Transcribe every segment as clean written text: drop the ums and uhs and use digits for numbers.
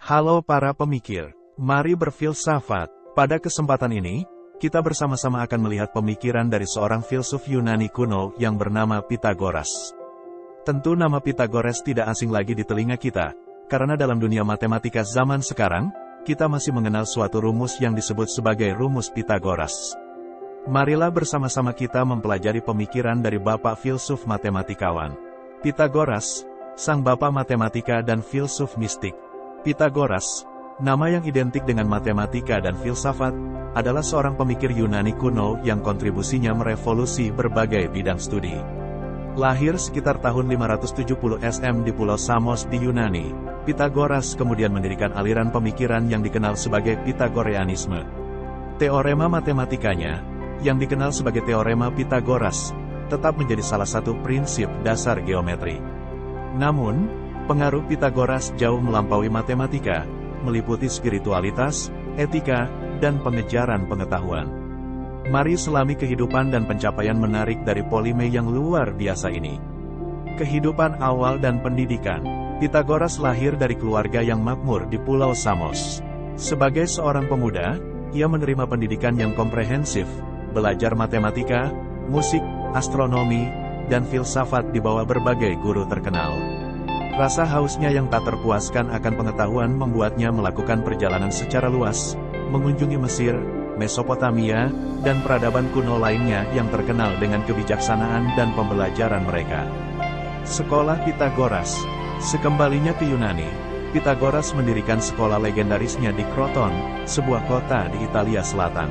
Halo para pemikir, mari berfilsafat. Pada kesempatan ini, kita bersama-sama akan melihat pemikiran dari seorang filsuf Yunani kuno yang bernama Pythagoras. Tentu nama Pythagoras tidak asing lagi di telinga kita, karena dalam dunia matematika zaman sekarang, kita masih mengenal suatu rumus yang disebut sebagai rumus Pythagoras. Marilah bersama-sama kita mempelajari pemikiran dari bapak filsuf matematikawan Pythagoras, sang bapak matematika dan filsuf mistik. Pythagoras, nama yang identik dengan matematika dan filsafat, adalah seorang pemikir Yunani kuno yang kontribusinya merevolusi berbagai bidang studi. Lahir sekitar tahun 570 SM di Pulau Samos di Yunani, Pythagoras kemudian mendirikan aliran pemikiran yang dikenal sebagai Pythagoreanisme. Teorema matematikanya, yang dikenal sebagai Teorema Pythagoras, tetap menjadi salah satu prinsip dasar geometri. Namun, pengaruh Pythagoras jauh melampaui matematika, meliputi spiritualitas, etika, dan pengejaran pengetahuan. Mari selami kehidupan dan pencapaian menarik dari Polime yang luar biasa ini. Kehidupan awal dan pendidikan. Pythagoras lahir dari keluarga yang makmur di Pulau Samos. Sebagai seorang pemuda, ia menerima pendidikan yang komprehensif, belajar matematika, musik, astronomi, dan filsafat di bawah berbagai guru terkenal. Rasa hausnya yang tak terpuaskan akan pengetahuan membuatnya melakukan perjalanan secara luas, mengunjungi Mesir, Mesopotamia, dan peradaban kuno lainnya yang terkenal dengan kebijaksanaan dan pembelajaran mereka. Sekolah Pythagoras. Sekembalinya ke Yunani, Pythagoras mendirikan sekolah legendarisnya di Kroton, sebuah kota di Italia Selatan.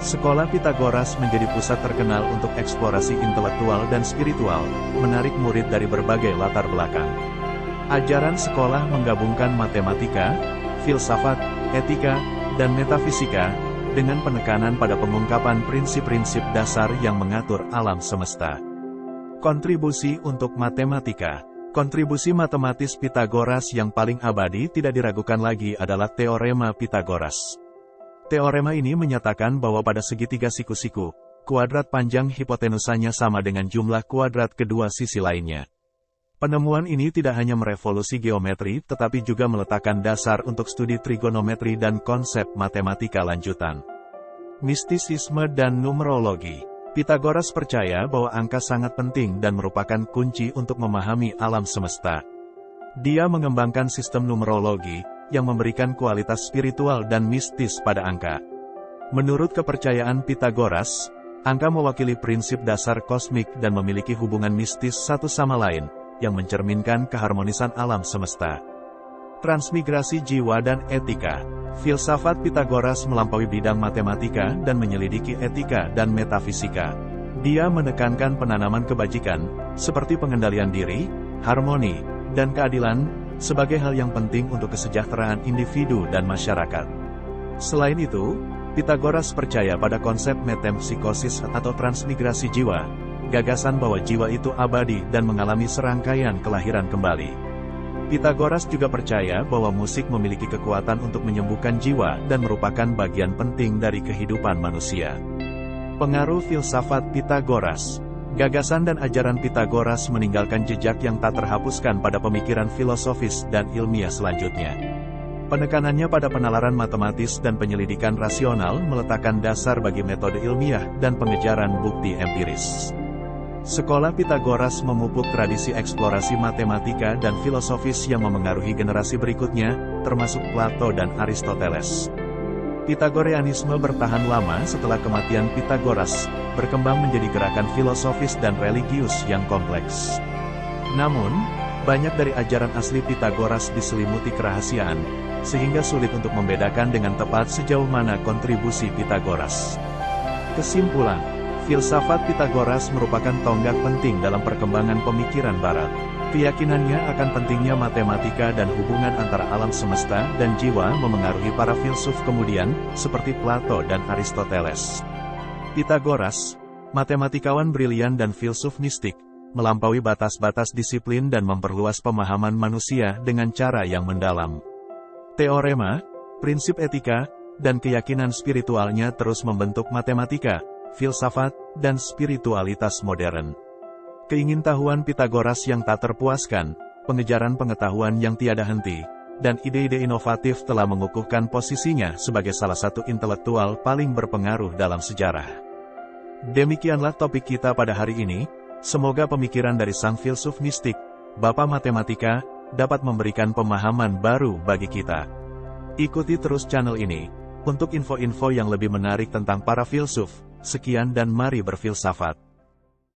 Sekolah Pythagoras menjadi pusat terkenal untuk eksplorasi intelektual dan spiritual, menarik murid dari berbagai latar belakang. Ajaran sekolah menggabungkan matematika, filsafat, etika, dan metafisika, dengan penekanan pada pengungkapan prinsip-prinsip dasar yang mengatur alam semesta. Kontribusi untuk matematika. Kontribusi matematis Pythagoras yang paling abadi tidak diragukan lagi adalah Teorema Pythagoras. Teorema ini menyatakan bahwa pada segitiga siku-siku, kuadrat panjang hipotenusanya sama dengan jumlah kuadrat kedua sisi lainnya. Penemuan ini tidak hanya merevolusi geometri tetapi juga meletakkan dasar untuk studi trigonometri dan konsep matematika lanjutan. Mistisisme dan numerologi. Pythagoras percaya bahwa angka sangat penting dan merupakan kunci untuk memahami alam semesta. Dia mengembangkan sistem numerologi yang memberikan kualitas spiritual dan mistis pada angka. Menurut kepercayaan Pythagoras, angka mewakili prinsip dasar kosmik dan memiliki hubungan mistis satu sama lain, yang mencerminkan keharmonisan alam semesta. Transmigrasi jiwa dan etika. Filsafat Pythagoras melampaui bidang matematika dan menyelidiki etika dan metafisika. Dia menekankan penanaman kebajikan, seperti pengendalian diri, harmoni, dan keadilan, sebagai hal yang penting untuk kesejahteraan individu dan masyarakat. Selain itu, Pythagoras percaya pada konsep metempsikosis atau transmigrasi jiwa, gagasan bahwa jiwa itu abadi dan mengalami serangkaian kelahiran kembali. Pythagoras juga percaya bahwa musik memiliki kekuatan untuk menyembuhkan jiwa dan merupakan bagian penting dari kehidupan manusia. Pengaruh filsafat Pythagoras. Gagasan dan ajaran Pythagoras meninggalkan jejak yang tak terhapuskan pada pemikiran filosofis dan ilmiah selanjutnya. Penekanannya pada penalaran matematis dan penyelidikan rasional meletakkan dasar bagi metode ilmiah dan pengejaran bukti empiris. Sekolah Pythagoras memupuk tradisi eksplorasi matematika dan filosofis yang memengaruhi generasi berikutnya, termasuk Plato dan Aristoteles. Pythagoreanisme bertahan lama setelah kematian Pythagoras, berkembang menjadi gerakan filosofis dan religius yang kompleks. Namun, banyak dari ajaran asli Pythagoras diselimuti kerahasiaan, sehingga sulit untuk membedakan dengan tepat sejauh mana kontribusi Pythagoras. Kesimpulan, filsafat Pythagoras merupakan tonggak penting dalam perkembangan pemikiran Barat. Keyakinannya akan pentingnya matematika dan hubungan antara alam semesta dan jiwa memengaruhi para filsuf kemudian, seperti Plato dan Aristoteles. Pythagoras, matematikawan brilian dan filsuf mistik, melampaui batas-batas disiplin dan memperluas pemahaman manusia dengan cara yang mendalam. Teorema, prinsip etika, dan keyakinan spiritualnya terus membentuk matematika, filsafat, dan spiritualitas modern. Keingintahuan Pythagoras yang tak terpuaskan, pengejaran pengetahuan yang tiada henti, dan ide-ide inovatif telah mengukuhkan posisinya sebagai salah satu intelektual paling berpengaruh dalam sejarah. Demikianlah topik kita pada hari ini. Semoga pemikiran dari sang filsuf mistik, Bapak Matematika, dapat memberikan pemahaman baru bagi kita. Ikuti terus channel ini untuk info-info yang lebih menarik tentang para filsuf. Sekian dan mari berfilsafat.